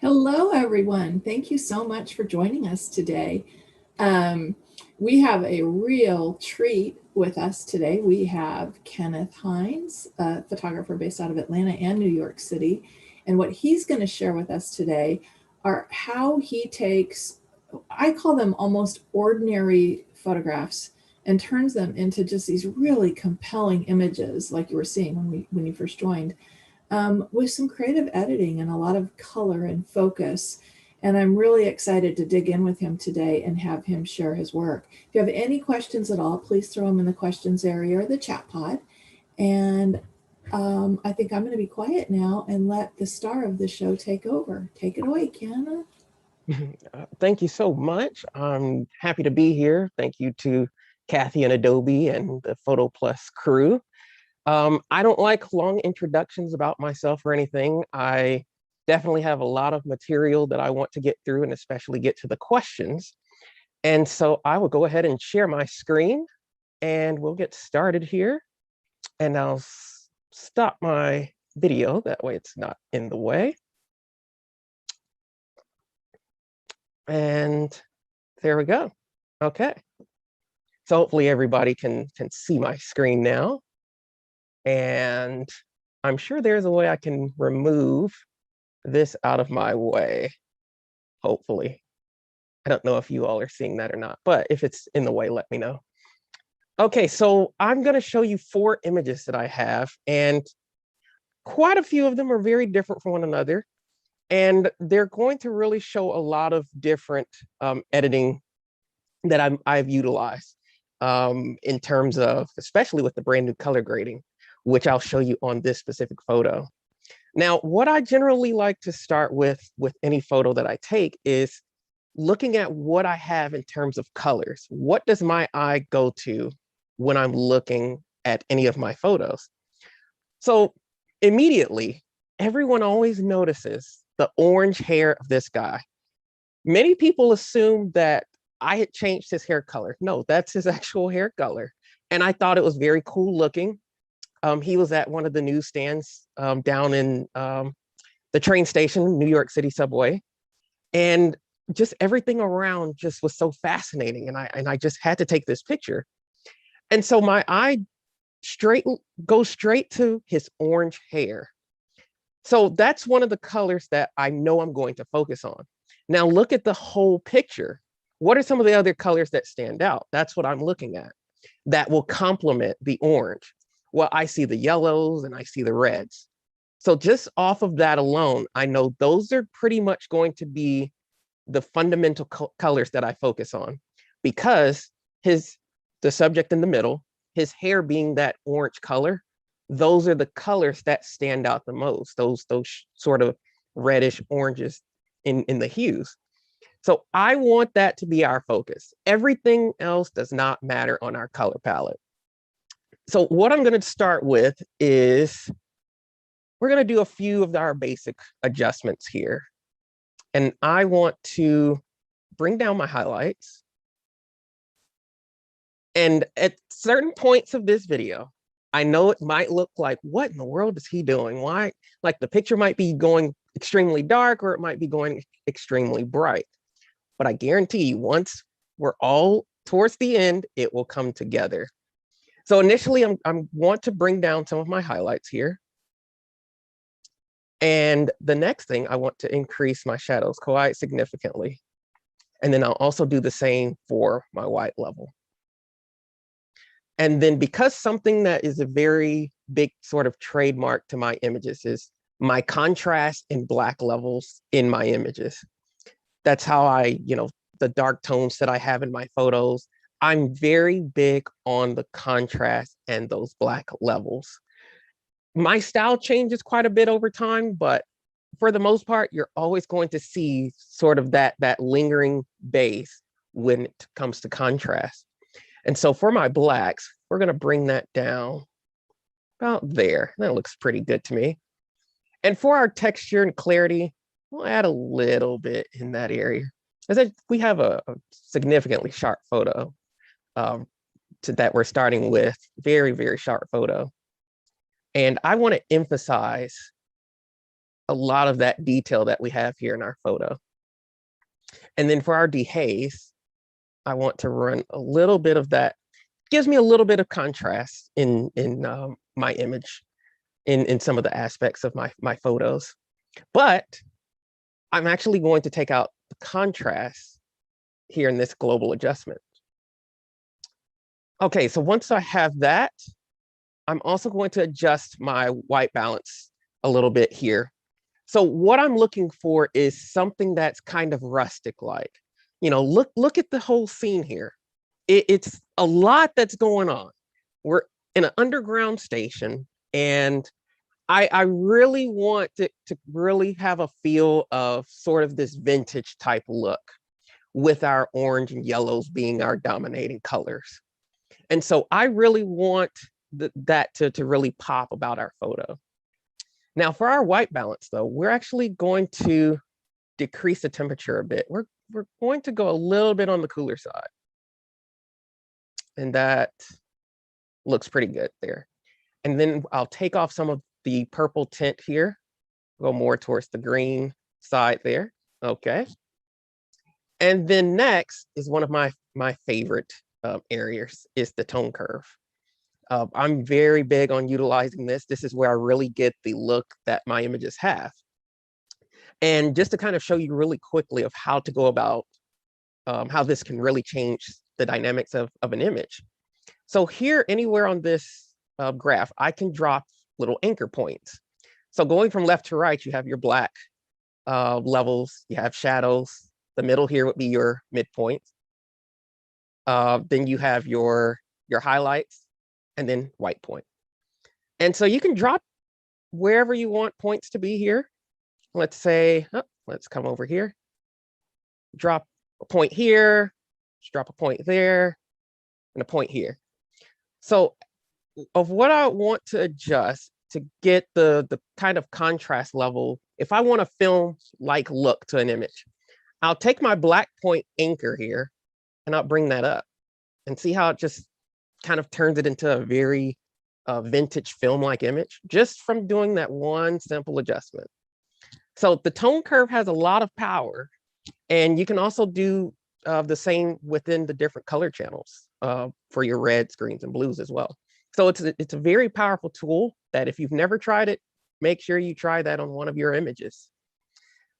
Hello, everyone. Thank you so much for joining us today. Um, we have a real treat with us today. We have Kenneth Hines, a photographer based out of Atlanta and New York City. And what he's going to share with us today are how he takes, I call them almost ordinary photographs, and turns them into just these really compelling images, like you were seeing when you first joined, with some creative editing and a lot of color and focus. And I'm really excited to dig in with him today and have him share his work. If you have any questions at all, please throw them in the questions area or the chat pod. And I think I'm going to be quiet now and let the star of the show take over. Take it away, Kiana. Thank you so much. I'm happy to be here. Thank you to Kathy and Adobe and the Photo Plus crew. I don't like long introductions about myself or anything. I definitely have a lot of material that I want to get through and especially get to the questions. And so I will go ahead and share my screen and we'll get started here. And I'll stop my video. That way it's not in the way. And there we go. Okay. So hopefully everybody can see my screen now. And I'm sure there's a way I can remove this out of my way, hopefully. I don't know if you all are seeing that or not, but if it's in the way, let me know. Okay, so I'm going to show you 4 images that I have, and quite a few of them are very different from one another. And they're going to really show a lot of different editing that I've utilized in terms of, especially with the brand new color grading, which I'll show you on this specific photo. Now, what I generally like to start with any photo that I take is looking at what I have in terms of colors. What does my eye go to when I'm looking at any of my photos? So immediately, everyone always notices the orange hair of this guy. Many people assume that I had changed his hair color. No, that's his actual hair color. And I thought it was very cool looking. He was at one of the newsstands down in the train station, New York City subway. And just everything around just was so fascinating. And I just had to take this picture. And so my eye goes straight to his orange hair. So that's one of the colors that I know I'm going to focus on. Now look at the whole picture. What are some of the other colors that stand out? That's what I'm looking at. That will complement the orange. Well, I see the yellows and I see the reds. So just off of that alone, I know those are pretty much going to be the fundamental colors that I focus on, because the subject in the middle, his hair being that orange color, those are the colors that stand out the most, those sort of reddish oranges in the hues. So I want that to be our focus. Everything else does not matter on our color palette. So what I'm going to start with is we're going to do a few of our basic adjustments here. And I want to bring down my highlights. And at certain points of this video, I know it might look like, what in the world is he doing? Why? Like the picture might be going extremely dark or it might be going extremely bright. But I guarantee you, once we're all towards the end, it will come together. So initially, I want to bring down some of my highlights here. And the next thing, I want to increase my shadows quite significantly. And then I'll also do the same for my white level. And then because something that is a very big sort of trademark to my images is my contrast in black levels in my images. That's how I, the dark tones that I have in my photos, I'm very big on the contrast and those black levels. My style changes quite a bit over time, but for the most part, you're always going to see sort of that lingering base when it comes to contrast. And so for my blacks, we're going to bring that down about there. That looks pretty good to me. And for our texture and clarity, we'll add a little bit in that area. As we have a significantly sharp photo that we're starting with, very, very sharp photo. And I want to emphasize a lot of that detail that we have here in our photo. And then for our dehaze, I want to run a little bit of that. Gives me a little bit of contrast in my image, in some of the aspects of my photos. But I'm actually going to take out the contrast here in this global adjustment. Okay, so once I have that, I'm also going to adjust my white balance a little bit here. So what I'm looking for is something that's kind of rustic like. You know, look at the whole scene here. It's a lot that's going on. We're in an underground station, and I really want to really have a feel of sort of this vintage type look with our orange and yellows being our dominating colors. And so I really want that to really pop about our photo. Now for our white balance though, we're actually going to decrease the temperature a bit. We're going to go a little bit on the cooler side. And that looks pretty good there. And then I'll take off some of the purple tint here, go more towards the green side there. Okay. And then next is one of my favorite areas is the tone curve. I'm very big on utilizing this. This is where I really get the look that my images have. And just to kind of show you really quickly of how to go about how this can really change the dynamics of an image. So here, anywhere on this graph, I can drop little anchor points. So going from left to right, you have your black levels, you have shadows. The middle here would be your midpoint. Then you have your highlights, and then white point. And so you can drop wherever you want points to be here. Let's say, let's come over here. Drop a point here, just drop a point there, and a point here. So of what I want to adjust to get the kind of contrast level, if I want a film-like look to an image, I'll take my black point anchor here and I'll bring that up and see how it just kind of turns it into a very vintage film-like image just from doing that one simple adjustment. So the tone curve has a lot of power, and you can also do the same within the different color channels for your reds, greens, and blues as well. So it's a very powerful tool that if you've never tried it, make sure you try that on one of your images.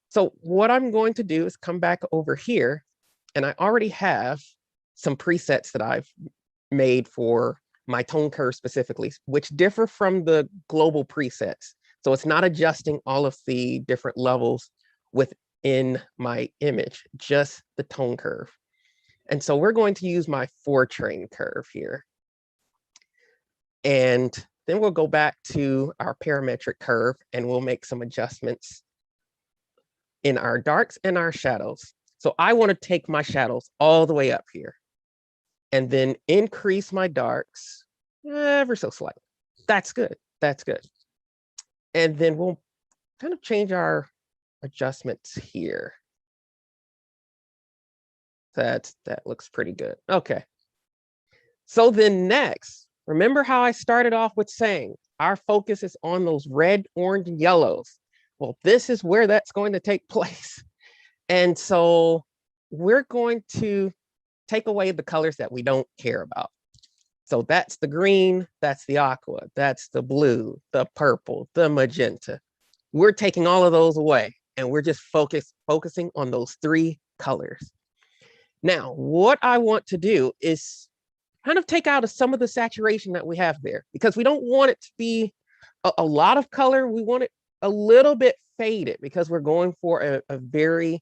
So what I'm going to do is come back over here, and I already have some presets that I've made for my tone curve specifically, which differ from the global presets. So it's not adjusting all of the different levels within my image, just the tone curve. And so we're going to use my 4-train curve here. And then we'll go back to our parametric curve and we'll make some adjustments in our darks and our shadows. So I want to take my shadows all the way up here and then increase my darks ever so slightly. That's good. That's good. And then we'll kind of change our adjustments here. That looks pretty good. Okay. So then next, remember how I started off with saying our focus is on those red, orange, and yellows. Well, this is where that's going to take place. And so we're going to take away the colors that we don't care about. So that's the green, that's the aqua, that's the blue, the purple, the magenta. We're taking all of those away, and we're just focusing on those 3 colors. Now, what I want to do is kind of take out some of the saturation that we have there, because we don't want it to be a lot of color. We want it a little bit faded because we're going for a very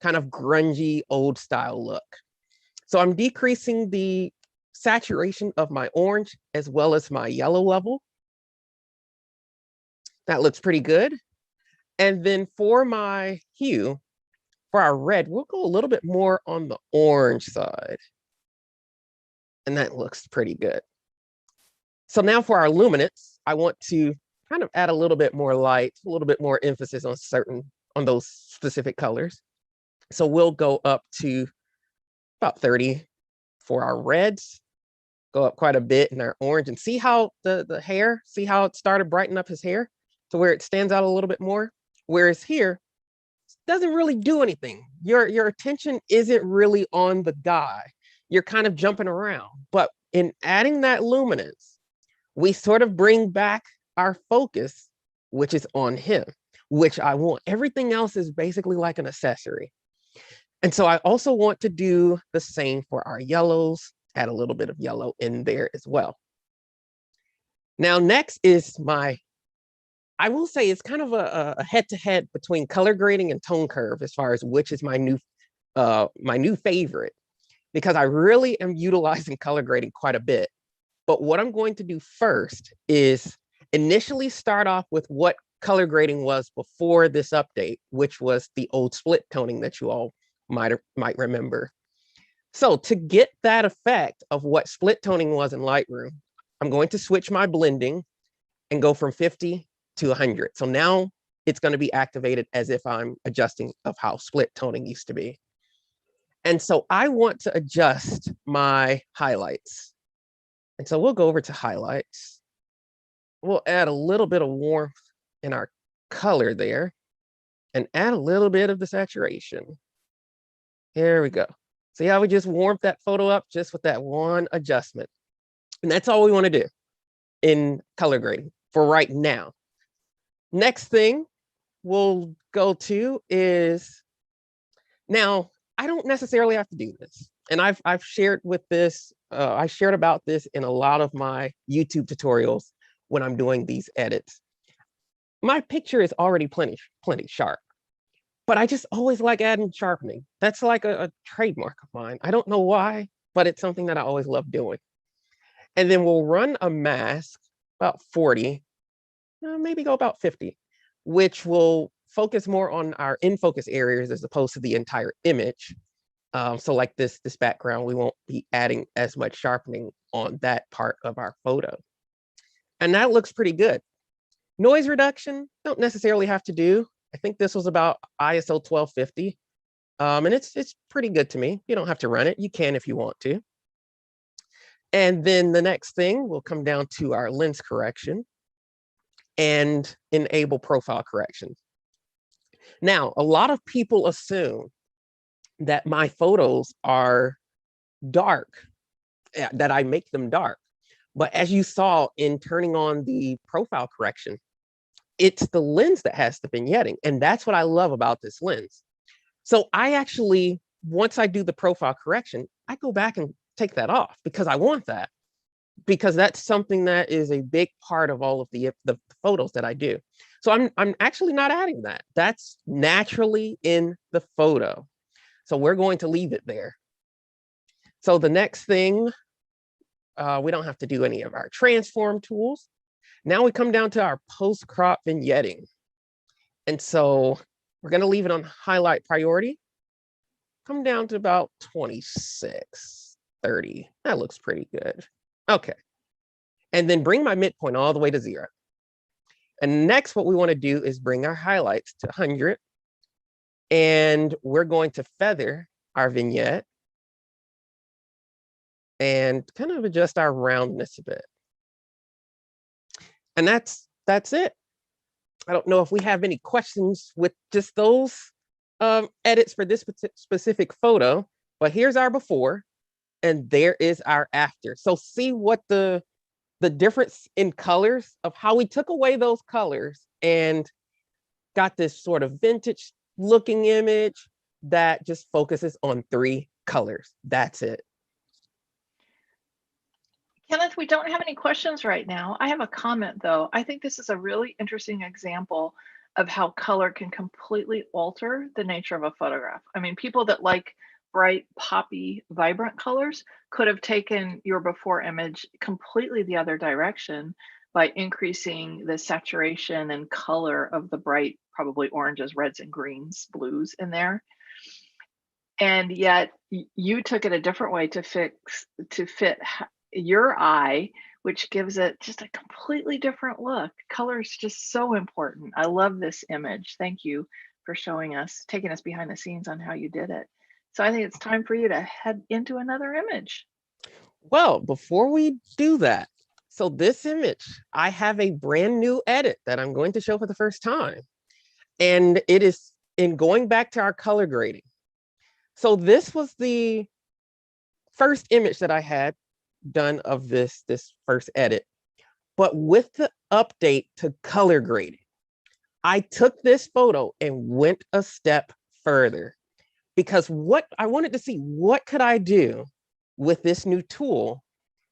kind of grungy old style look. So I'm decreasing the saturation of my orange as well as my yellow level. That looks pretty good. And then for my hue, for our red, we'll go a little bit more on the orange side. And that looks pretty good. So now for our luminance, I want to kind of add a little bit more light, a little bit more emphasis on those specific colors. So we'll go up to about 30 for our reds, go up quite a bit in our orange, and see how the hair, see how it started brightening up his hair to where it stands out a little bit more. Whereas here, doesn't really do anything. Your attention isn't really on the guy. You're kind of jumping around. But in adding that luminance, we sort of bring back our focus, which is on him, which I want. Everything else is basically like an accessory. And so I also want to do the same for our yellows, add a little bit of yellow in there as well. Now, next is I will say it's kind of a head-to-head between color grading and tone curve as far as which is my new favorite, because I really am utilizing color grading quite a bit. But what I'm going to do first is initially start off with what color grading was before this update, which was the old split toning that you all might remember. So to get that effect of what split toning was in Lightroom, I'm going to switch my blending and go from 50 to 100. So now it's going to be activated as if I'm adjusting of how split toning used to be. And so I want to adjust my highlights. And so we'll go over to highlights. We'll add a little bit of warmth in our color there and add a little bit of the saturation. Here we go. See how we just warmed that photo up just with that one adjustment. And that's all we want to do in color grading for right now. Next thing we'll go to is, now I don't necessarily have to do this. And I've shared with this, I shared about this in a lot of my YouTube tutorials when I'm doing these edits. My picture is already plenty sharp, but I just always like adding sharpening. That's like a trademark of mine. I don't know why, but it's something that I always love doing. And then we'll run a mask about 40, maybe go about 50, which will focus more on our in focus areas as opposed to the entire image. So like this background, we won't be adding as much sharpening on that part of our photo. And that looks pretty good. Noise reduction, don't necessarily have to do. I think this was about ISO 1250. And it's pretty good to me. You don't have to run it. You can if you want to. And then the next thing will come down to our lens correction and enable profile correction. Now, a lot of people assume that my photos are dark, that I make them dark. But as you saw in turning on the profile correction, it's the lens that has the vignetting. And that's what I love about this lens. So I actually, once I do the profile correction, I go back and take that off because I want that. Because that's something that is a big part of all of the photos that I do. So I'm actually not adding that. That's naturally in the photo. So we're going to leave it there. So the next thing, we don't have to do any of our transform tools. Now we come down to our post-crop vignetting. And so we're going to leave it on highlight priority. Come down to about 26, 30. That looks pretty good. Okay. And then bring my midpoint all the way to 0. And next, what we want to do is bring our highlights to 100. And we're going to feather our vignette and kind of adjust our roundness a bit. And that's it. I don't know if we have any questions with just those edits for this specific photo, but here's our before and there is our after. So see what the difference in colors of how we took away those colors and got this sort of vintage looking image that just focuses on 3 colors. That's it. Kenneth, we don't have any questions right now. I have a comment though. I think this is a really interesting example of how color can completely alter the nature of a photograph. I mean, people that like bright, poppy, vibrant colors could have taken your before image completely the other direction by increasing the saturation and color of the bright, probably oranges, reds, and greens, blues in there. And yet you took it a different way to fit your eye, which gives it just a completely different look. Color is just so important. I love this image. Thank you for showing us, taking us behind the scenes on how you did it. So I think it's time for you to head into another image. Well, before we do that, so this image, I have a brand new edit that I'm going to show for the first time. And it is in going back to our color grading. So this was the first image that I had done of this first edit. But with the update to color grading, I took this photo and went a step further, because what I wanted to see, what could I do with this new tool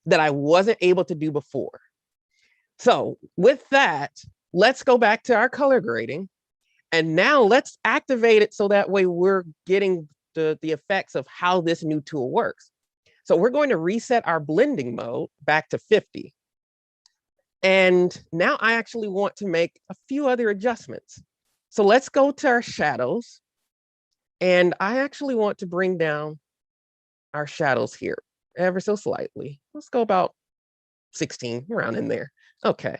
that I wasn't able to do before? So with that, let's go back to our color grading. And now let's activate it so that way we're getting the effects of how this new tool works. So we're going to reset our blending mode back to 50. And now I actually want to make a few other adjustments. So let's go to our shadows. And I actually want to bring down our shadows here ever so slightly. Let's go about 16, around in there. Okay.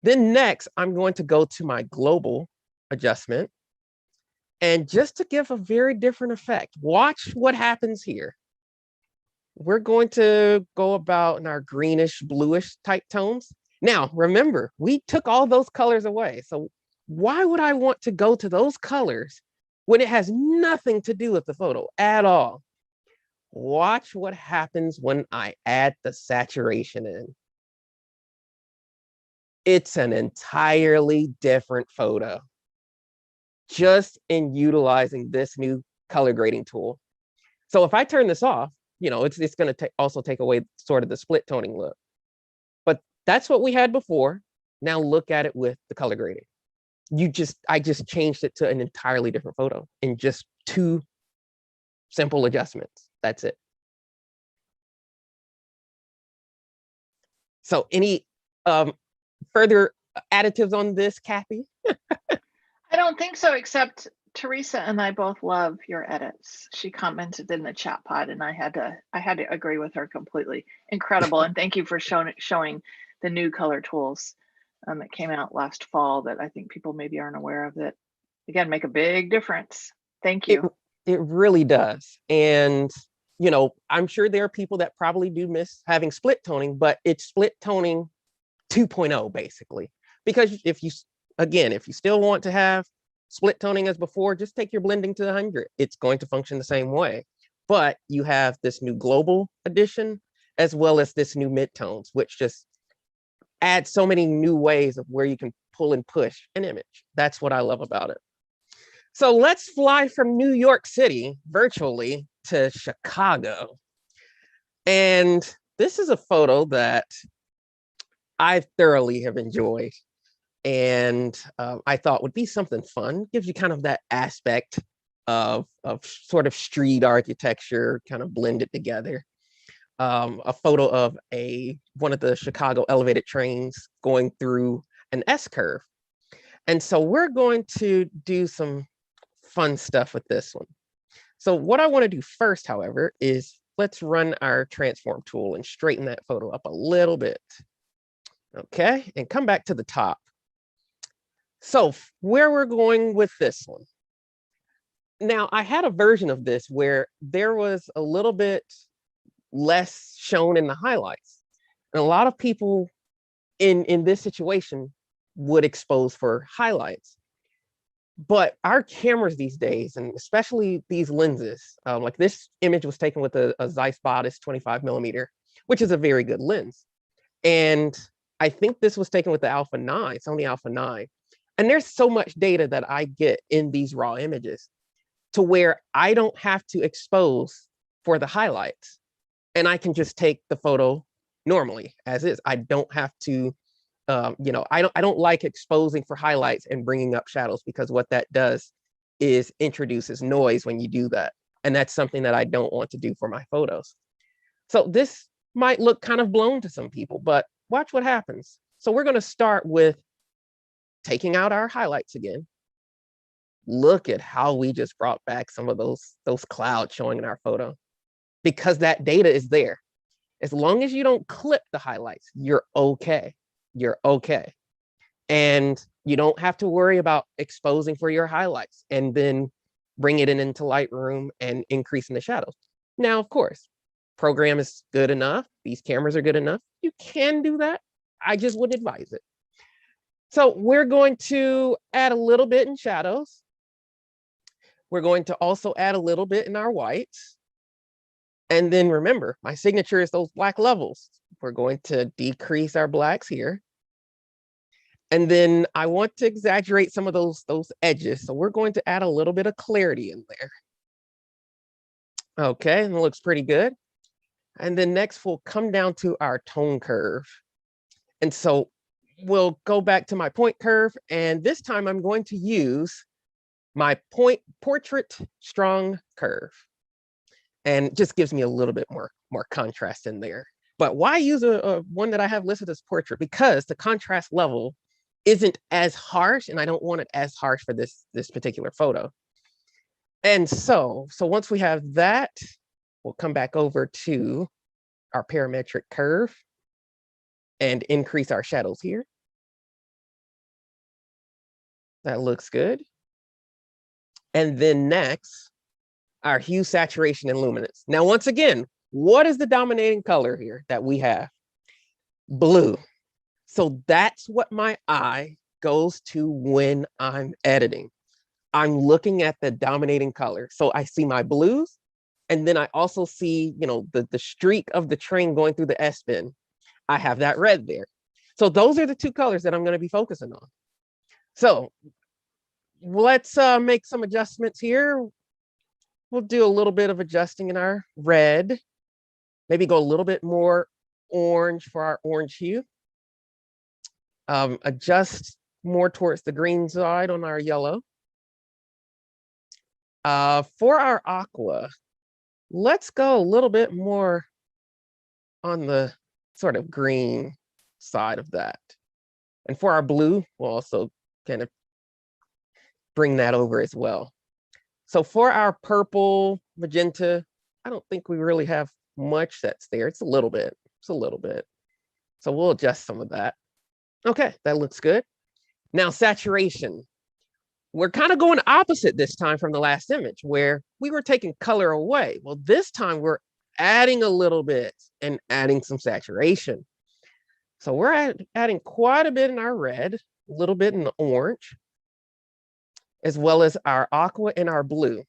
Then next, I'm going to go to my global adjustment. And just to give a very different effect, watch what happens here. We're going to go about in our greenish, bluish type tones. Now, remember, we took all those colors away. So why would I want to go to those colors when it has nothing to do with the photo at all? Watch what happens when I add the saturation in. It's an entirely different photo, just in utilizing this new color grading tool. So if I turn this off, it's going to also take away sort of the split toning look. But that's what we had before. Now look at it with the color grading. I just changed it to an entirely different photo in just 2 simple adjustments. That's it. So any further additives on this, Kathy? I don't think so, except Teresa and I both love your edits. She commented in the chat pod, and I had to agree with her completely. Incredible, and thank you for showing the new color tools that came out last fall that I think people maybe aren't aware of, that again make a big difference. Thank you. It really does. And I'm sure there are people that probably do miss having split toning, but it's split toning 2.0 basically. Because if you still want to have split toning as before, just take your blending to 100. It's going to function the same way. But you have this new global addition as well as this new midtones, which just adds so many new ways of where you can pull and push an image. That's what I love about it. So let's fly from New York City virtually to Chicago. And this is a photo that I thoroughly have enjoyed. And I thought would be something fun. Gives you kind of that aspect of sort of street architecture, kind of blended together. A photo of one of the Chicago elevated trains going through an S-curve. And so we're going to do some fun stuff with this one. So what I want to do first, however, is let's run our transform tool and straighten that photo up a little bit. Okay, and come back to the top. So where we're going with this one. Now, I had a version of this where there was a little bit less shown in the highlights. And a lot of people in this situation would expose for highlights. But our cameras these days, and especially these lenses, like this image was taken with a Zeiss Bodice 25mm, which is a very good lens. And I think this was taken with the Alpha 9, Sony Alpha 9. And there's so much data that I get in these raw images to where I don't have to expose for the highlights. And I can just take the photo normally as is. I don't have to, I don't like exposing for highlights and bringing up shadows, because what that does is introduces noise when you do that. And that's something that I don't want to do for my photos. So this might look kind of blown to some people, but watch what happens. So we're going to start with taking out our highlights again. Look at how we just brought back some of those clouds showing in our photo, because that data is there. As long as you don't clip the highlights, you're okay. You're okay. And you don't have to worry about exposing for your highlights and then bring it into Lightroom and increasing the shadows. Now, of course, program is good enough. These cameras are good enough. You can do that. I just wouldn't advise it. So we're going to add a little bit in shadows. We're going to also add a little bit in our whites. And then remember, my signature is those black levels. We're going to decrease our blacks here. And then I want to exaggerate some of those edges. So we're going to add a little bit of clarity in there. Okay, and it looks pretty good. And then next we'll come down to our tone curve. And so we'll go back to my point curve. And this time I'm going to use my portrait strong curve. And it just gives me a little bit more contrast in there. But why use a one that I have listed as portrait? Because the contrast level isn't as harsh, and I don't want it as harsh for this particular photo. And so once we have that, we'll come back over to our parametric curve and increase our shadows here. That looks good. And then next, our hue, saturation, and luminance. Now, once again, what is the dominating color here that we have? Blue. So that's what my eye goes to when I'm editing. I'm looking at the dominating color. So I see my blues, and then I also see, you know, the streak of the train going through the S-bend. I have that red there. So those are the two colors that I'm going to be focusing on. So let's make some adjustments here. We'll do a little bit of adjusting in our red. Maybe go a little bit more orange for our orange hue. Adjust more towards the green side on our yellow. For our aqua, let's go a little bit more on the sort of green side of that. And for our blue, we'll also kind of bring that over as well. So for our purple, magenta, I don't think we really have much that's there. It's a little bit. So we'll adjust some of that. Okay, that looks good. Now saturation. We're kind of going opposite this time from the last image where we were taking color away. Well, this time we're adding a little bit and adding some saturation. So we're adding quite a bit in our red, a little bit in the orange, as well as our aqua and our blue.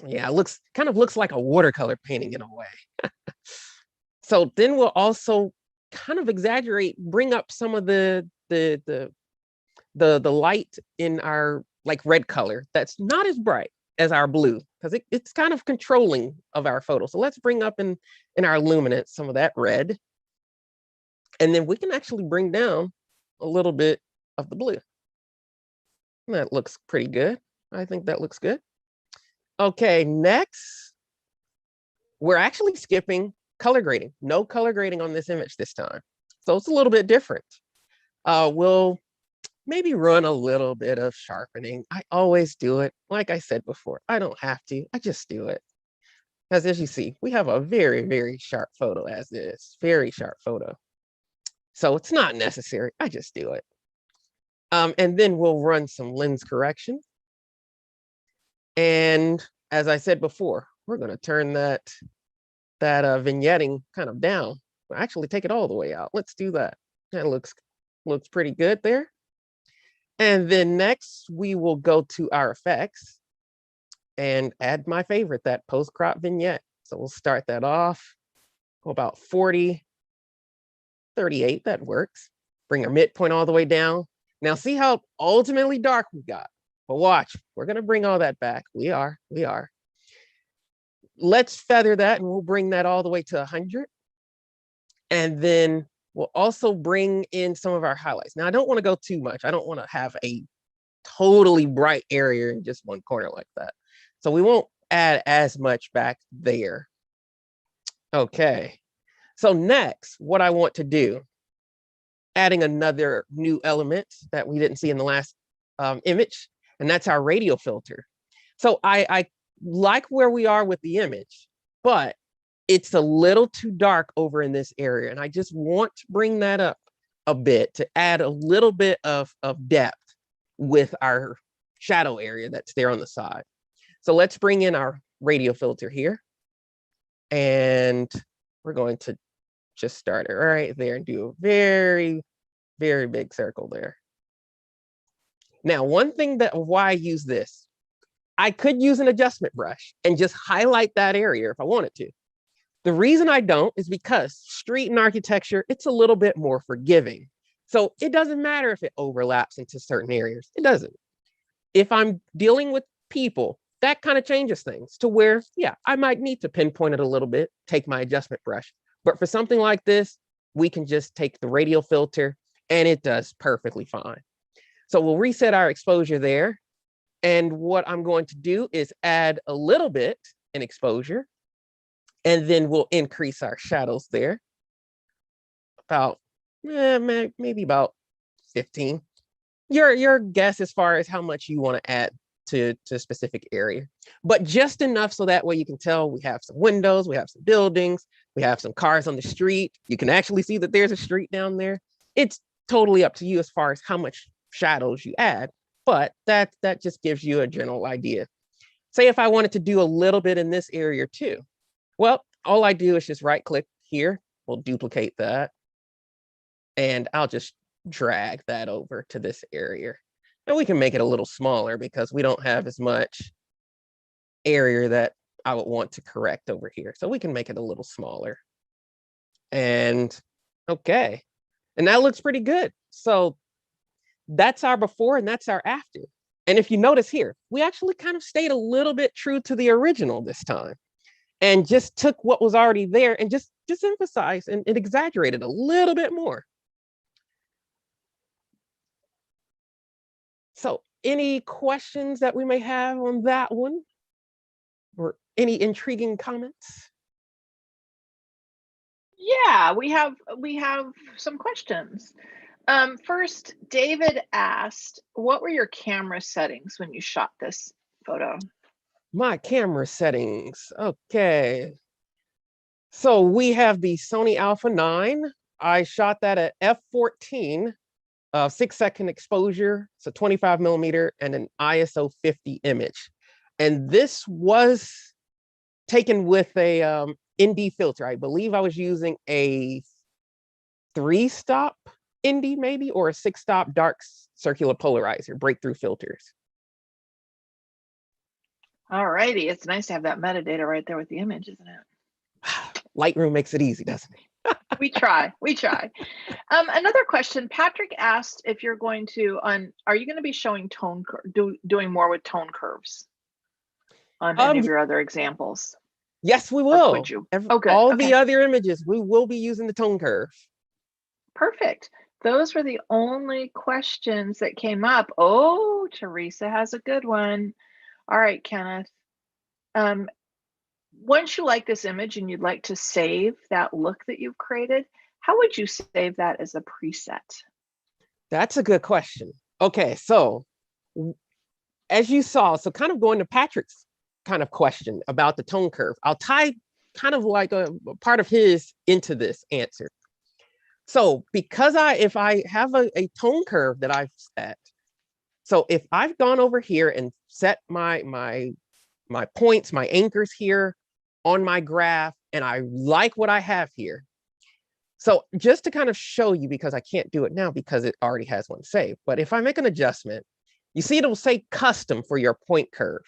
Yeah, it kind of looks like a watercolor painting in a way. So then we'll also kind of exaggerate, bring up some of the light in our like red color that's not as bright as our blue, because it's kind of controlling of our photo. So let's bring up in our luminance some of that red. And then we can actually bring down a little bit of the blue. And that looks pretty good. I think that looks good. Okay, next, we're actually skipping color grading. No color grading on this image this time. So it's a little bit different. We'll maybe run a little bit of sharpening. I always do it. Like I said before, I don't have to, I just do it. As you see, we have a very, very sharp photo as is, very sharp photo. So it's not necessary, I just do it. And then we'll run some lens correction. And as I said before, we're gonna turn that vignetting kind of down. We'll actually take it all the way out. Let's do that. That looks pretty good there. And then next we will go to our effects and add my favorite, that post-crop vignette. So we'll start that off, go about 40, 38, that works. Bring our midpoint all the way down. Now see how ultimately dark we got. But watch, we're gonna bring all that back. We are. Let's feather that and we'll bring that all the way to 100. And then we'll also bring in some of our highlights. Now I don't wanna go too much. I don't wanna have a totally bright area in just one corner like that. So we won't add as much back there. Okay, so next, what I want to do, adding another new element that we didn't see in the last image, and that's our radial filter. So I like where we are with the image, but it's a little too dark over in this area. And I just want to bring that up a bit to add a little bit of depth with our shadow area that's there on the side. So let's bring in our radial filter here. And we're going to just start it right there and do a very, very big circle there. Now, one thing that why I use this, I could use an adjustment brush and just highlight that area if I wanted to. The reason I don't is because street and architecture, it's a little bit more forgiving. So it doesn't matter if it overlaps into certain areas. It doesn't. If I'm dealing with people, that kind of changes things to where, yeah, I might need to pinpoint it a little bit, take my adjustment brush. But for something like this, we can just take the radial filter and it does perfectly fine. So we'll reset our exposure there. And what I'm going to do is add a little bit in exposure, and then we'll increase our shadows there. About, maybe about 15. Your guess as far as how much you want to add to a specific area, but just enough so that way you can tell we have some windows, we have some buildings, we have some cars on the street. You can actually see that there's a street down there. It's totally up to you as far as how much shadows you add, but that just gives you a general idea. Say if I wanted to do a little bit in this area too, well, all I do is just right click here, we'll duplicate that, and I'll just drag that over to this area. And we can make it a little smaller because we don't have as much area that I would want to correct over here. So we can make it a little smaller. And okay, and that looks pretty good. So that's our before and that's our after. And if you notice here, we actually kind of stayed a little bit true to the original this time and just took what was already there and just emphasized and exaggerated a little bit more. So any questions that we may have on that one, or any intriguing comments? Yeah, we have some questions. First, David asked, what were your camera settings when you shot this photo? My camera settings. Okay. So we have the Sony Alpha 9. I shot that at f/14, 6-second exposure, so 25 millimeter, and an ISO 50 image. And this was taken with a ND filter. I believe I was using a 3-stop ND maybe, or a 6-stop dark circular polarizer, breakthrough filters. All righty, it's nice to have that metadata right there with the image, isn't it? Lightroom makes it easy, doesn't it? We try. Another question, Patrick asked if you're going to, are you going to be showing doing more with tone curves on any of your other examples? Yes, we will. Would you? Oh, good. All the other images, we will be using the tone curve. Perfect. Those were the only questions that came up. Oh, Teresa has a good one. All right, Kenneth. Once you like this image and you'd like to save that look that you've created, how would you save that as a preset? That's a good question. Okay, so as you saw, so kind of going to Patrick's kind of question about the tone curve, I'll tie kind of like a part of his into this answer. So because if I have a tone curve that I've set, so if I've gone over here and set my points, my anchors here on my graph, and I like what I have here. So just to kind of show you, because I can't do it now because it already has one saved, but if I make an adjustment, you see it'll say custom for your point curve.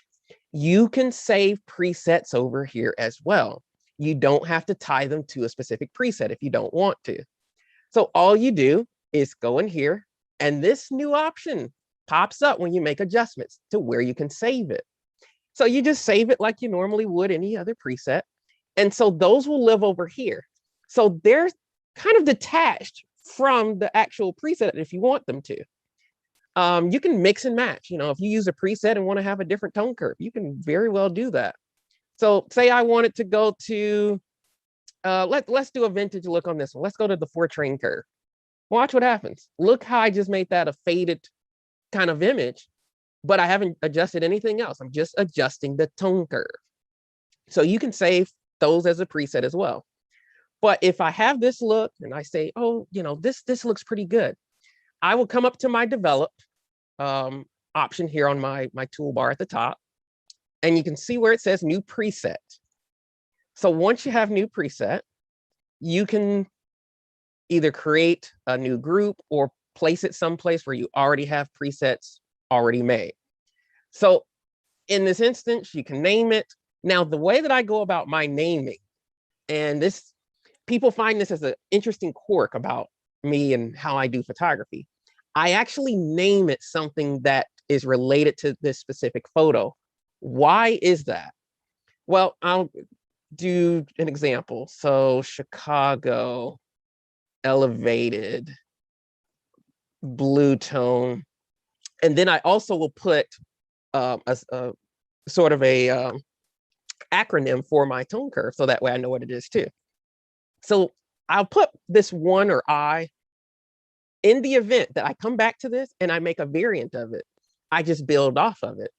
You can save presets over here as well. You don't have to tie them to a specific preset if you don't want to. So all you do is go in here, and this new option pops up when you make adjustments to where you can save it. So you just save it like you normally would any other preset. And so those will live over here. So they're kind of detached from the actual preset if you want them to. You can mix and match. You know, if you use a preset and want to have a different tone curve, you can very well do that. So say I wanted to go to, let's do a vintage look on this one. Let's go to the 4-train curve. Watch what happens. Look how I just made that a faded kind of image, but I haven't adjusted anything else. I'm just adjusting the tone curve. So you can save those as a preset as well. But if I have this look and I say, oh, you know, this looks pretty good, I will come up to my develop option here on my toolbar at the top, and you can see where it says new preset. So once you have new preset, you can either create a new group or place it someplace where you already have presets already made. So in this instance, you can name it. Now, the way that I go about my naming, and this, people find this as an interesting quirk about me and how I do photography. I actually name it something that is related to this specific photo. Why is that? Well, I'll do an example. So Chicago, elevated, blue tone. And then I also will put a sort of a acronym for my tone curve, so that way I know what it is too. So I'll put this one or I in the event that I come back to this and I make a variant of it. I just build off of it.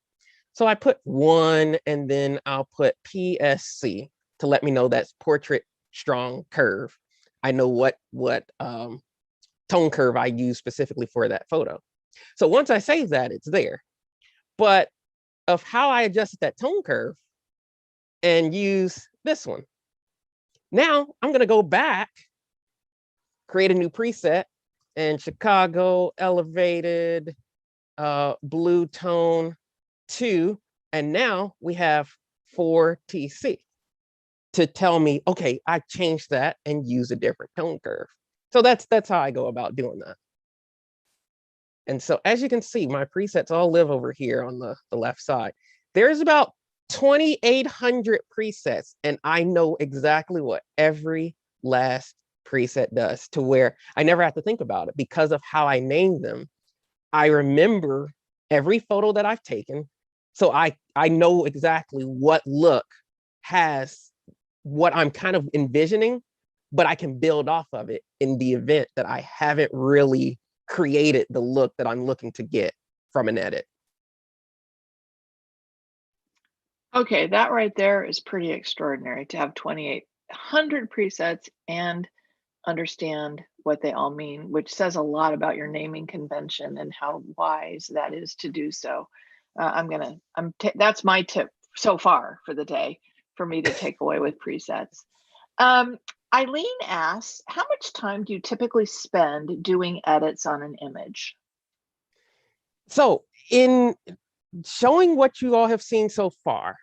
So I put 1 and then I'll put PSC to let me know that's portrait strong curve. I know what tone curve I use specifically for that photo. So once I save that, it's there. But of how I adjusted that tone curve and use this one. Now I'm going to go back, create a new preset, and Chicago elevated blue tone 2, and now we have 4TC to tell me, okay, I changed that and use a different tone curve. So that's how I go about doing that. And so as you can see, my presets all live over here on the left side. There's about 2,800 presets, and I know exactly what every last preset does, to where I never have to think about it because of how I name them. I remember every photo that I've taken, so I know exactly what look has what I'm kind of envisioning, but I can build off of it in the event that I haven't really created the look that I'm looking to get from an edit. Okay, that right there is pretty extraordinary to have 2,800 presets and understand what they all mean, which says a lot about your naming convention and how wise that is to do so. That's my tip so far for the day for me to take away with presets. Eileen asks, how much time do you typically spend doing edits on an image? So in showing what you all have seen so far,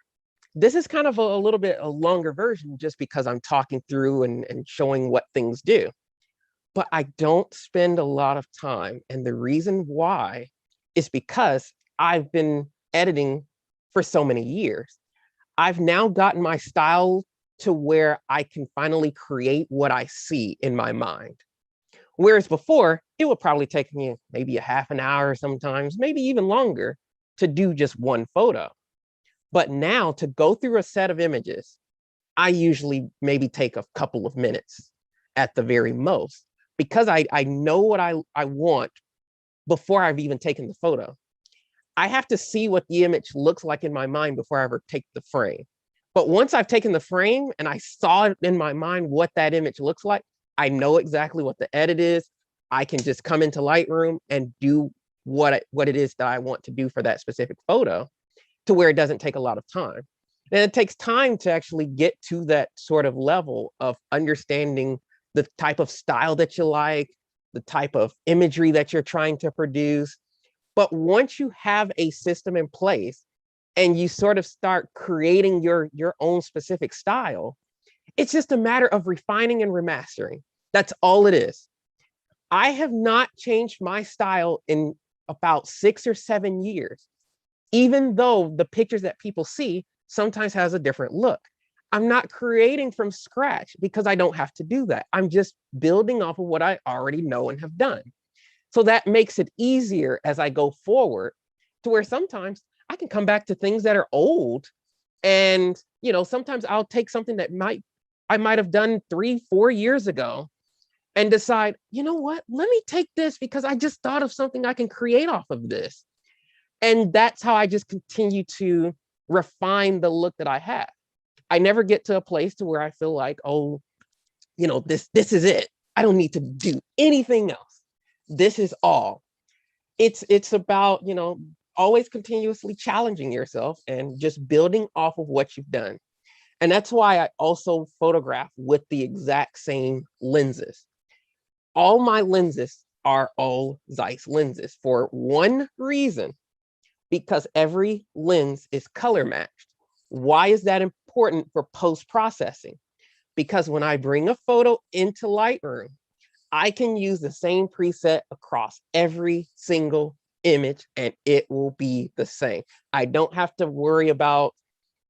this is kind of a little bit a longer version just because I'm talking through and showing what things do. But I don't spend a lot of time. And the reason why is because I've been editing for so many years. I've now gotten my style to where I can finally create what I see in my mind. Whereas before, it would probably take me maybe a half an hour sometimes, maybe even longer to do just one photo. But now to go through a set of images, I usually maybe take a couple of minutes at the very most, because I know what I want before I've even taken the photo. I have to see what the image looks like in my mind before I ever take the frame. But once I've taken the frame and I saw it in my mind what that image looks like, I know exactly what the edit is. I can just come into Lightroom and do what it is that I want to do for that specific photo, to where it doesn't take a lot of time. And it takes time to actually get to that sort of level of understanding the type of style that you like, the type of imagery that you're trying to produce. But once you have a system in place and you sort of start creating your own specific style, it's just a matter of refining and remastering. That's all it is. I have not changed my style in about 6 or 7 years, even though the pictures that people see sometimes has a different look. I'm not creating from scratch because I don't have to do that. I'm just building off of what I already know and have done. So that makes it easier as I go forward, to where sometimes I can come back to things that are old. And, sometimes I'll take something that I might have done 3-4 years ago and decide, you know what, let me take this because I just thought of something I can create off of this. And that's how I just continue to refine the look that I have. I never get to a place to where I feel like, oh, this is it. I don't need to do anything else. This is all. It's about, always continuously challenging yourself and just building off of what you've done. And that's why I also photograph with the exact same lenses. all my lenses are all Zeiss lenses for one reason, because every lens is color matched. Why is that important for post-processing? Because when I bring a photo into Lightroom, I can use the same preset across every single image and it will be the same. I don't have to worry about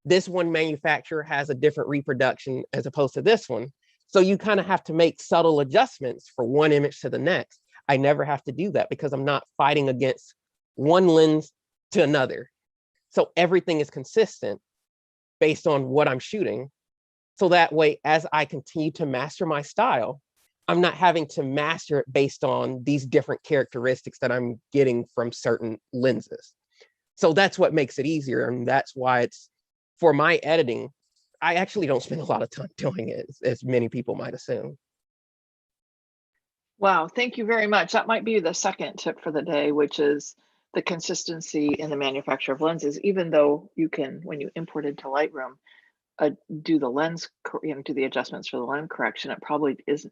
this one manufacturer has a different reproduction as opposed to this one. So you kind of have to make subtle adjustments for one image to the next. I never have to do that because I'm not fighting against one lens to another. So everything is consistent based on what I'm shooting. So that way, as I continue to master my style, I'm not having to master it based on these different characteristics that I'm getting from certain lenses. So that's what makes it easier. And that's why it's, for my editing, I actually don't spend a lot of time doing it, as many people might assume. Wow, thank you very much. That might be the second tip for the day, which is the consistency in the manufacture of lenses, even though you can, when you import into Lightroom, do the lens, do the adjustments for the lens correction, it probably is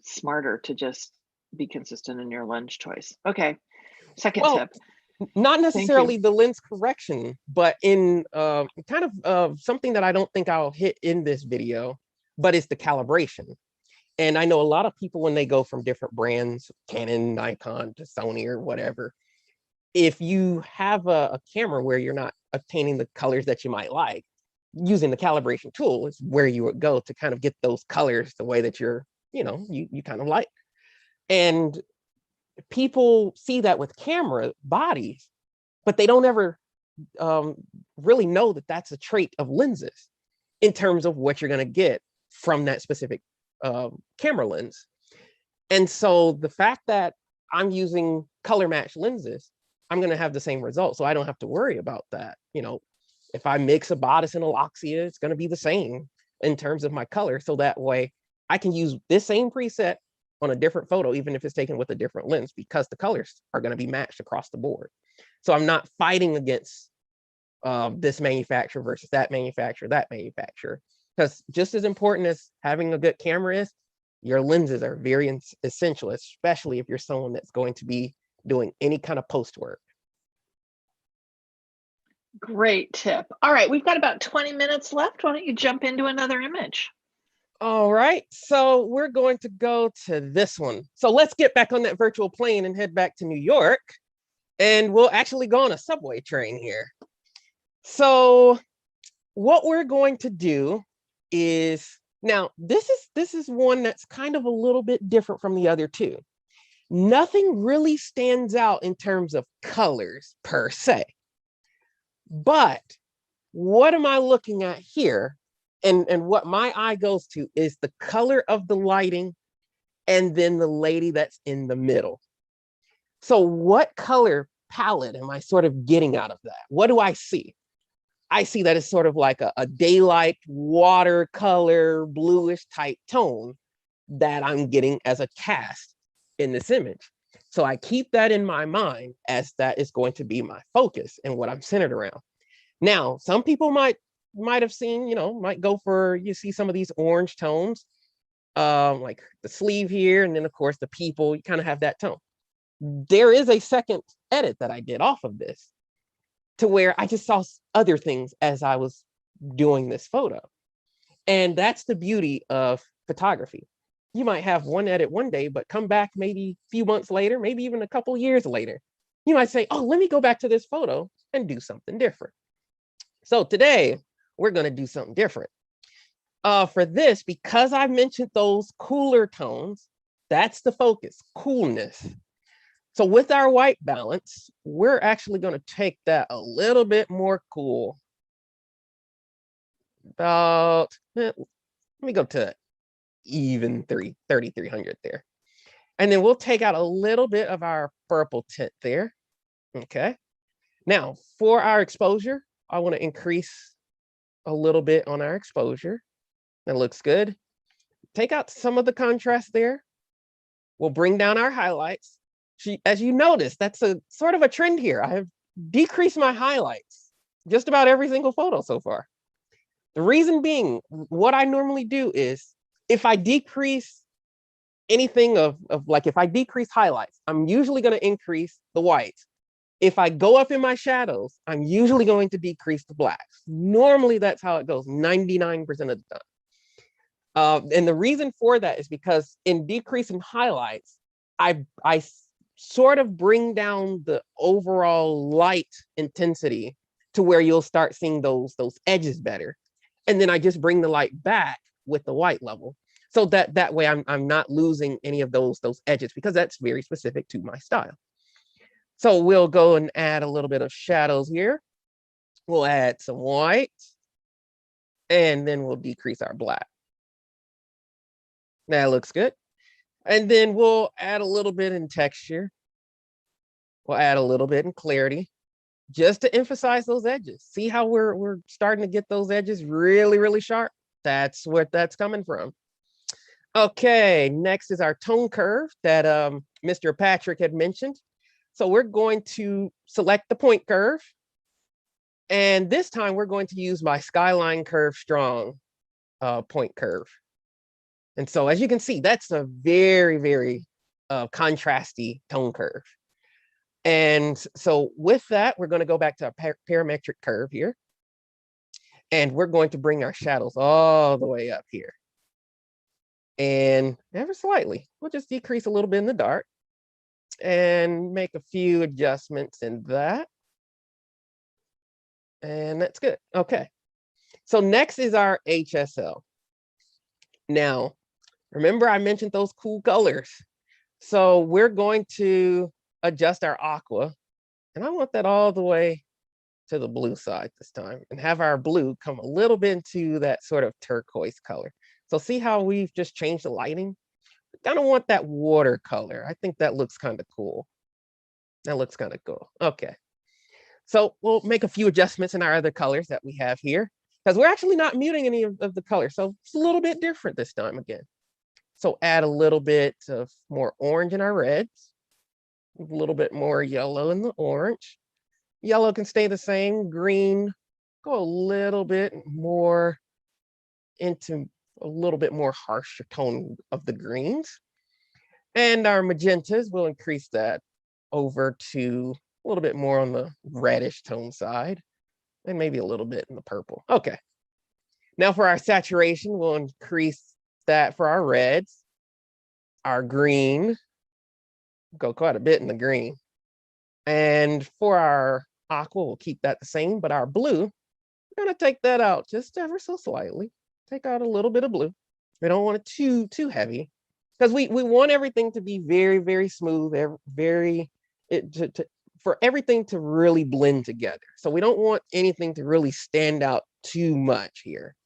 smarter to just be consistent in your lens choice. Okay, second Well, tip. not Thank you. necessarily the lens correction, but in kind of something that I don't think I'll hit in this video, but it's the calibration. And I know a lot of people, when they go from different brands, Canon, Nikon to Sony or whatever, if you have a camera where you're not obtaining the colors that you might like, using the calibration tool is where you would go to kind of get those colors the way that you're, you kind of like. And people see that with camera bodies, but they don't ever really know that that's a trait of lenses in terms of what you're going to get from that specific camera lens. And so the fact that I'm using color match lenses, I'm going to have the same result. So I don't have to worry about that. If I mix a bodice and a loxia, it's going to be the same in terms of my color. So that way I can use this same preset on a different photo, even if it's taken with a different lens, because the colors are going to be matched across the board. So I'm not fighting against this manufacturer versus that manufacturer, because just as important as having a good camera is, your lenses are very essential, especially if you're someone that's going to be doing any kind of post work. Great tip. All right, we've got about 20 minutes left. Why don't you jump into another image? All right, so we're going to go to this one. So let's get back on that virtual plane and head back to New York. And we'll actually go on a subway train here. So what we're going to do is, now this is one that's kind of a little bit different from the other two. Nothing really stands out in terms of colors per se. But what am I looking at here? And what my eye goes to is the color of the lighting and then the lady that's in the middle. So what color palette am I sort of getting out of that? What do I see? I see that it's sort of like a daylight watercolor bluish type tone that I'm getting as a cast in this image. So I keep that in my mind as that is going to be my focus and what I'm centered around. Now, some people might have seen, might go for, you see some of these orange tones, like the sleeve here, and then of course the people, you kind of have that tone. There is a second edit that I did off of this to where I just saw other things as I was doing this photo. And that's the beauty of photography. You might have one edit one day, but come back maybe a few months later, maybe even a couple years later. You might say, oh, let me go back to this photo and do something different. So today we're going to do something different. For this, because I mentioned those cooler tones, that's the focus, coolness. So with our white balance, we're actually going to take that a little bit more cool. About, let me go to even 3,300 there. And then we'll take out a little bit of our purple tint there. Okay. Now for our exposure, I want to increase a little bit on our exposure. That looks good. Take out some of the contrast there. We'll bring down our highlights. As you notice, that's a sort of a trend here. I have decreased my highlights just about every single photo so far. The reason being, what I normally do is if I decrease anything of like, if I decrease highlights, I'm usually going to increase the whites. If I go up in my shadows, I'm usually going to decrease the blacks. Normally, that's how it goes 99% of the time. And the reason for that is because in decreasing highlights, I sort of bring down the overall light intensity to where you'll start seeing those edges better. And then I just bring the light back with the white level. So that way I'm not losing any of those edges, because that's very specific to my style. So we'll go and add a little bit of shadows here. We'll add some white, and then we'll decrease our black. That looks good. And then we'll add a little bit in texture. We'll add a little bit in clarity, just to emphasize those edges. See how we're starting to get those edges really, really sharp? That's what that's coming from. Okay, next is our tone curve that Mr. Patrick had mentioned. So we're going to select the point curve. And this time we're going to use my Skyline Curve Strong point curve. And so as you can see, that's a very, very contrasty tone curve. And so with that, we're going to go back to our parametric curve here. And we're going to bring our shadows all the way up here. And ever slightly, we'll just decrease a little bit in the dark and make a few adjustments in that. And that's good. Okay. So next is our HSL. Now, remember I mentioned those cool colors. So we're going to adjust our aqua. And I want that all the way to the blue side this time, and have our blue come a little bit into that sort of turquoise color. So see how we've just changed the lighting? I kind of want that watercolor. I think that looks kind of cool. That looks kind of cool. Okay. So we'll make a few adjustments in our other colors that we have here, because we're actually not muting any of the colors. So it's a little bit different this time again. So add a little bit of more orange in our reds, a little bit more yellow in the orange. Yellow can stay the same. Green, go a little bit more into a little bit more harsher tone of the greens. And our magentas, will increase that over to a little bit more on the reddish tone side, and maybe a little bit in the purple. Okay. Now for our saturation, we'll increase that for our reds. Our green, go quite a bit in the green. And for our aqua, we'll keep that the same, but our blue, we're gonna take that out just ever so slightly. Take out a little bit of blue. We don't want it too heavy, because we want everything to be very, very smooth, for everything to really blend together. So we don't want anything to really stand out too much here.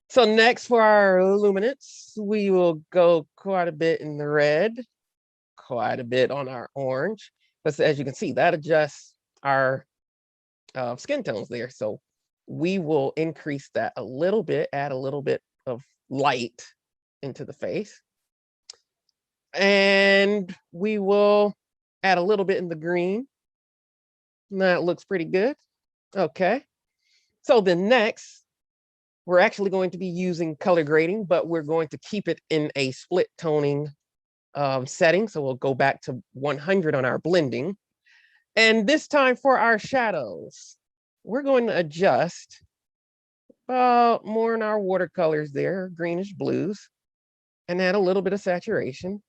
So next for our luminance, we will go quite a bit in the red, quite a bit on our orange. But as you can see, that adjusts our skin tones there. So we will increase that a little bit, add a little bit of light into the face. And we will add a little bit in the green. And that looks pretty good. Okay. So then next, we're actually going to be using color grading, but we're going to keep it in a split toning setting. So we'll go back to 100 on our blending. And this time for our shadows, we're going to adjust more in our watercolors there, greenish blues, and add a little bit of saturation.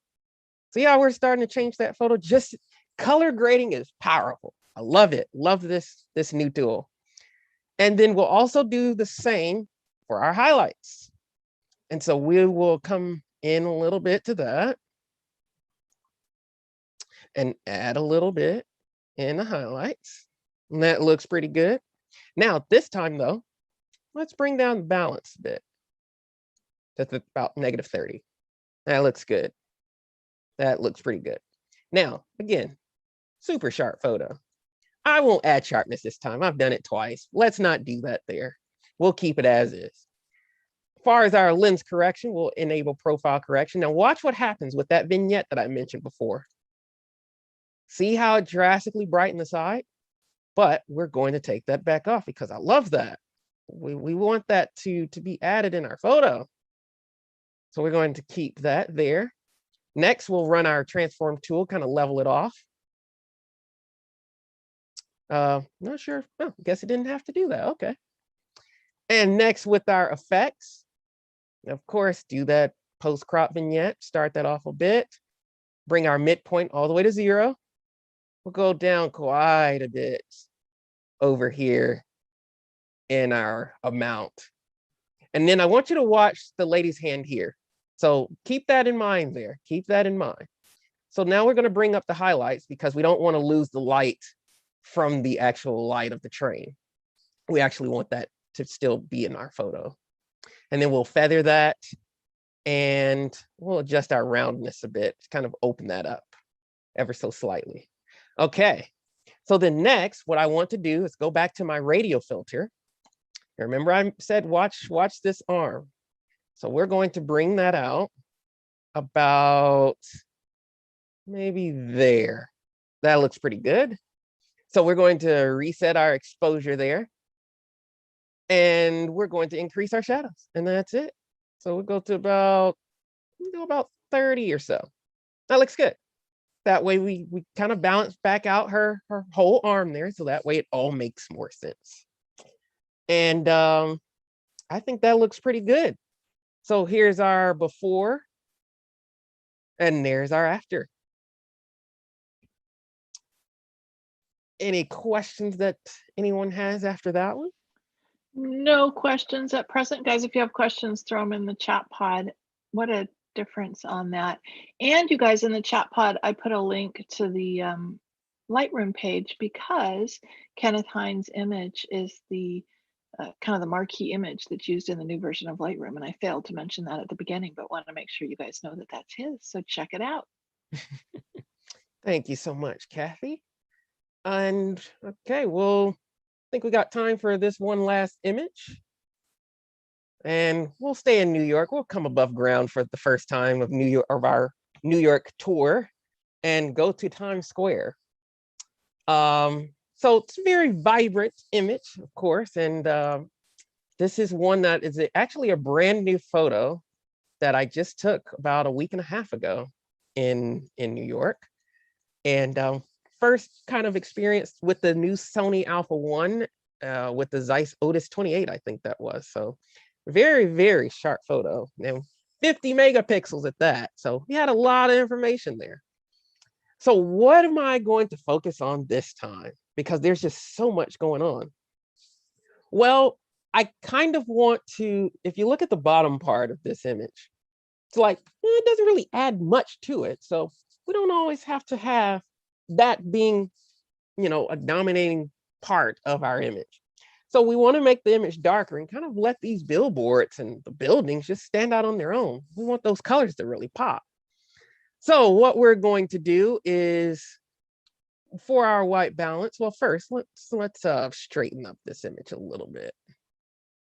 See how we're starting to change that photo? Just color grading is powerful. I love it. Love this new tool. And then we'll also do the same for our highlights. And so we will come in a little bit to that and add a little bit in the highlights. And that looks pretty good. Now, this time though, let's bring down the balance a bit. That's about -30. That looks good. That looks pretty good. Now, again, super sharp photo. I won't add sharpness this time. I've done it twice. Let's not do that there. We'll keep it as is. As far as our lens correction, we'll enable profile correction. Now watch what happens with that vignette that I mentioned before. See how it drastically brightened the side? But we're going to take that back off because I love that. We want that to be added in our photo. So we're going to keep that there. Next, we'll run our transform tool, kind of level it off. Not sure. Oh, guess it didn't have to do that. Okay. And next with our effects, of course, do that post crop vignette, start that off a bit, bring our midpoint all the way to 0. We'll go down quite a bit over here in our amount. And then I want you to watch the lady's hand here. So keep that in mind there. Keep that in mind. So now we're going to bring up the highlights because we don't want to lose the light from the actual light of the train. We actually want that to still be in our photo. And then we'll feather that and we'll adjust our roundness a bit to kind of open that up ever so slightly. Okay, so then next, what I want to do is go back to my radio filter. Remember I said, watch this arm. So we're going to bring that out about maybe there. That looks pretty good. So we're going to reset our exposure there. And we're going to increase our shadows. And that's it. So we'll go to about 30 or so. That looks good. That way we kind of balance back out her whole arm there. So that way it all makes more sense. And I think that looks pretty good. So here's our before. And there's our after. Any questions that anyone has after that one? No questions at present. Guys, if you have questions, throw them in the chat pod. What a difference on that. And you guys, in the chat pod, I put a link to the Lightroom page because Kenneth Hines' image is the kind of the marquee image that's used in the new version of Lightroom. And I failed to mention that at the beginning, but want to make sure you guys know that that's his. So check it out. Thank you so much, Kathy. And okay, well, I think we got time for this one last image. And we'll stay in New York. We'll come above ground for the first time of our New York tour and go to Times Square. So it's a very vibrant image, of course. And this is one that is actually a brand new photo that I just took about a week and a half ago in New York. And first kind of experience with the new Sony Alpha 1 with the Zeiss Otis 28, I think that was. So very, very sharp photo and 50 megapixels at that. So we had a lot of information there. So what am I going to focus on this time? Because there's just so much going on. Well, I kind of want to, if you look at the bottom part of this image, it's like, it doesn't really add much to it. So we don't always have to have that being, a dominating part of our image. So we want to make the image darker and kind of let these billboards and the buildings just stand out on their own. We want those colors to really pop. So what we're going to do is, for our white balance, well, first let's straighten up this image a little bit.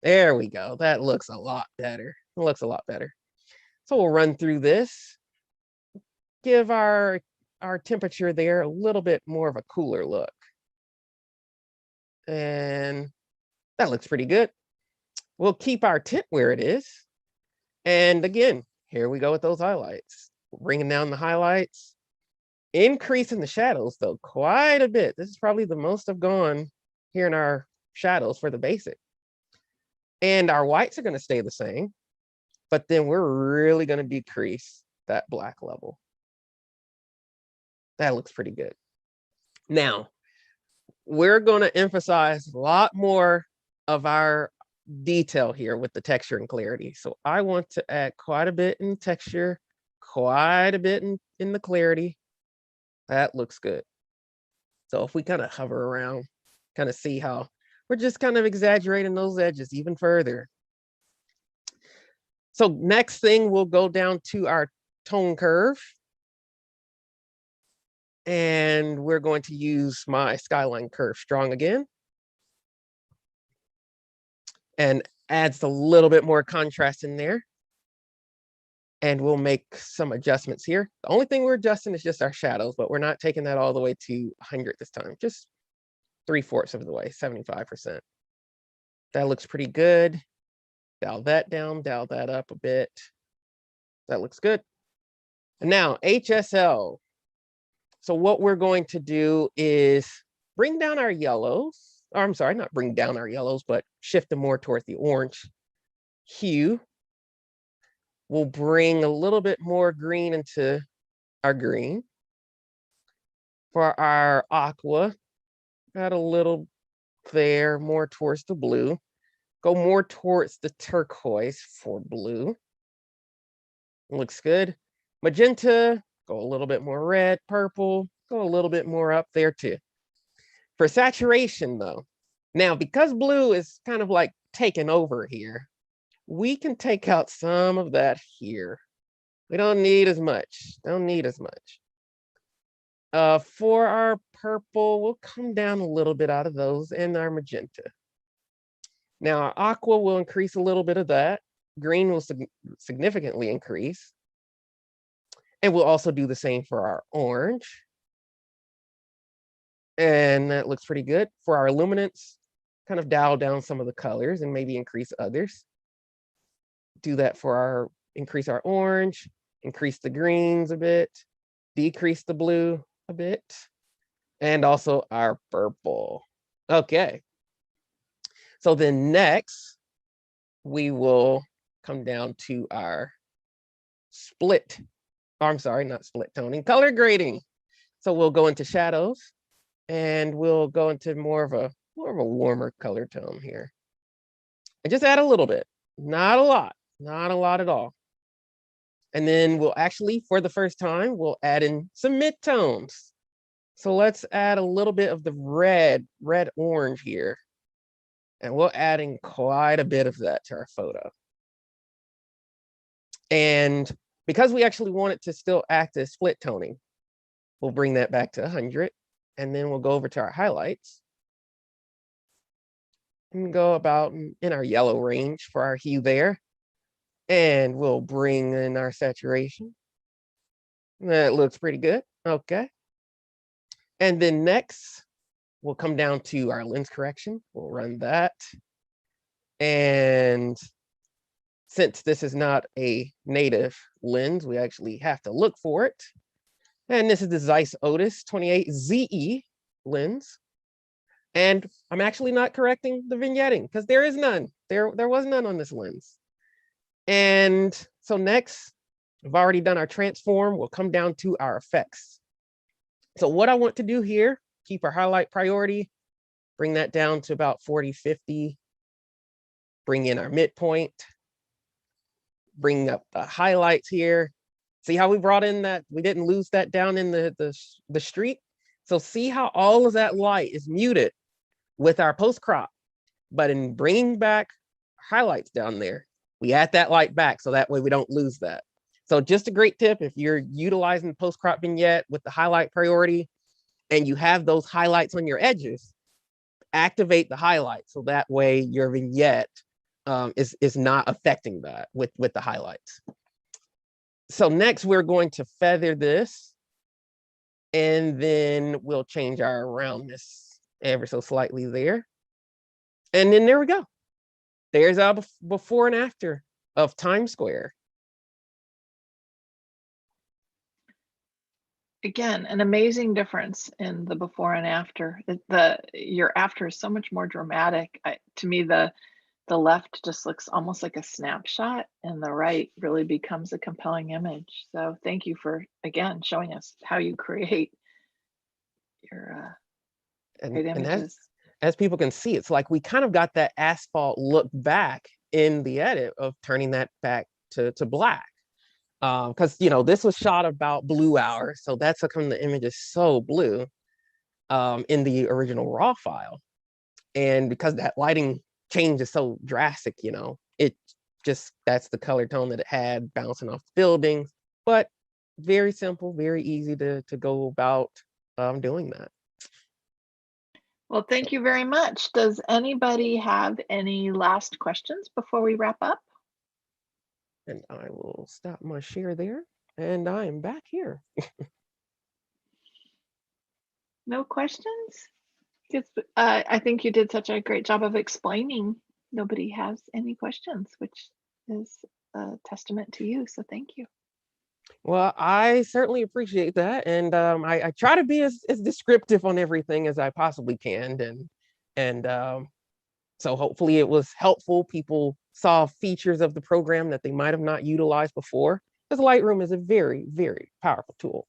There we go. That looks a lot better. It looks a lot better. So we'll run through this, give our temperature there a little bit more of a cooler look. And that looks pretty good. We'll keep our tint where it is. And again, here we go with those highlights. Bringing down the highlights, increasing the shadows though quite a bit. This is probably the most I've gone here in our shadows for the basic. And our whites are going to stay the same, but then we're really going to decrease that black level. That looks pretty good. Now, we're going to emphasize a lot more of our detail here with the texture and clarity. So I want to add quite a bit in texture, quite a bit in the clarity. That looks good. So if we kind of hover around, kind of see how we're just kind of exaggerating those edges even further. So next thing, we'll go down to our tone curve. And we're going to use my skyline curve strong again. And adds a little bit more contrast in there. And we'll make some adjustments here. The only thing we're adjusting is just our shadows, but we're not taking that all the way to 100 this time, just 3/4 of the way, 75%. That looks pretty good. Dial that down, dial that up a bit. That looks good. And now HSL. So what we're going to do is bring down our yellows. Or I'm sorry, not bring down our yellows, but shift them more towards the orange hue. We'll bring a little bit more green into our green. For our aqua, add a little there, more towards the blue. Go more towards the turquoise for blue. Looks good. Magenta, go a little bit more red, purple, go a little bit more up there too. For saturation though, now because blue is kind of like taken over here, we can take out some of that here. We don't need as much, for our purple, we'll come down a little bit out of those, and our magenta. Now our aqua will increase a little bit of that. Green will significantly increase. And we'll also do the same for our orange. And that looks pretty good. For our luminance, kind of dial down some of the colors and maybe increase others. Do that for increase our orange, increase the greens a bit, decrease the blue a bit, and also our purple. Okay. So then next, we will come down to our split. Oh, I'm sorry, not split toning, color grading. So we'll go into shadows and we'll go into more of a warmer color tone here. And just add a little bit, not a lot at all. And then we'll actually, for the first time, we'll add in some midtones. So let's add a little bit of the red orange here. And we'll add in quite a bit of that to our photo. And because we actually want it to still act as split toning, we'll bring that back to 100. And then we'll go over to our highlights. And go about in our yellow range for our hue there. And we'll bring in our saturation. That looks pretty good. Okay. And then next, we'll come down to our lens correction. We'll run that. And since this is not a native lens, we actually have to look for it. And this is the Zeiss Otis 28 ZE lens. And I'm actually not correcting the vignetting because there is none. There was none on this lens. And so next, we've already done our transform. We'll come down to our effects. So what I want to do here, keep our highlight priority, bring that down to about 40, 50, bring in our midpoint, bring up the highlights here. See how we brought in that, we didn't lose that down in the streak. So see how all of that light is muted with our post crop, but in bringing back highlights down there, we add that light back so that way we don't lose that. So just a great tip, if you're utilizing the post crop vignette with the highlight priority and you have those highlights on your edges, activate the highlight so that way your vignette is not affecting that with the highlights. So next we're going to feather this, and then we'll change our roundness ever so slightly there. And then there we go. There's our before and after of Times Square. Again, an amazing difference in the before and after. Your after is so much more dramatic. To me, the left just looks almost like a snapshot, and the right really becomes a compelling image. So thank you for, again, showing us how you create your great images. As people can see, it's like we kind of got that asphalt look back in the edit of turning that back to black. Because, you know, this was shot about blue hour. So that's how come the image is so blue in the original raw file. And because that lighting change is so drastic, you know, it just, that's the color tone that it had bouncing off the buildings. But very simple, very easy to go about doing that. Well, thank you very much. Does anybody have any last questions before we wrap up? And I will stop my share there, and I am back here. No questions? I think you did such a great job of explaining. Nobody has any questions, which is a testament to you. So thank you. Well, I certainly appreciate that, and I try to be as descriptive on everything as I possibly can, and so hopefully it was helpful. People saw features of the program that they might have not utilized before, because Lightroom is a very, very powerful tool.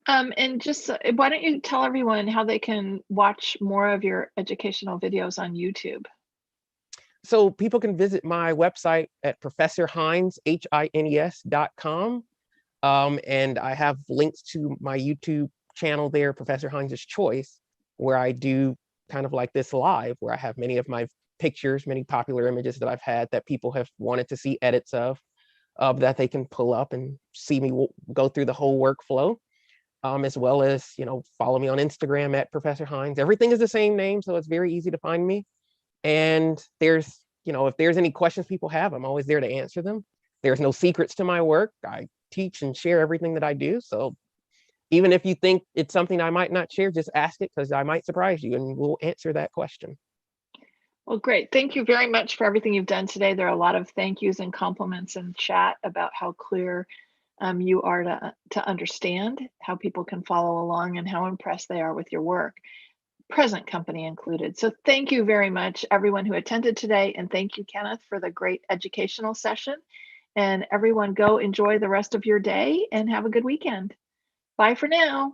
And just why don't you tell everyone how they can watch more of your educational videos on YouTube? So people can visit my website at professorhines.com. And I have links to my YouTube channel there, Professor Hines' Choice, where I do kind of like this live, where I have many of my pictures, many popular images that I've had that people have wanted to see edits of, that they can pull up and see me go through the whole workflow. As well as, follow me on Instagram at Professor Hines. Everything is the same name, so it's very easy to find me. And if there's any questions people have, I'm always there to answer them. There's no secrets to my work. I teach and share everything that I do. So even if you think it's something I might not share, just ask it, because I might surprise you and we'll answer that question. Well, great. Thank you very much for everything you've done today. There are a lot of thank yous and compliments in chat about how clear you are to understand, how people can follow along, and how impressed they are with your work, present company included. So thank you very much, everyone who attended today. And thank you, Kenneth, for the great educational session. And everyone, go enjoy the rest of your day and have a good weekend. Bye for now.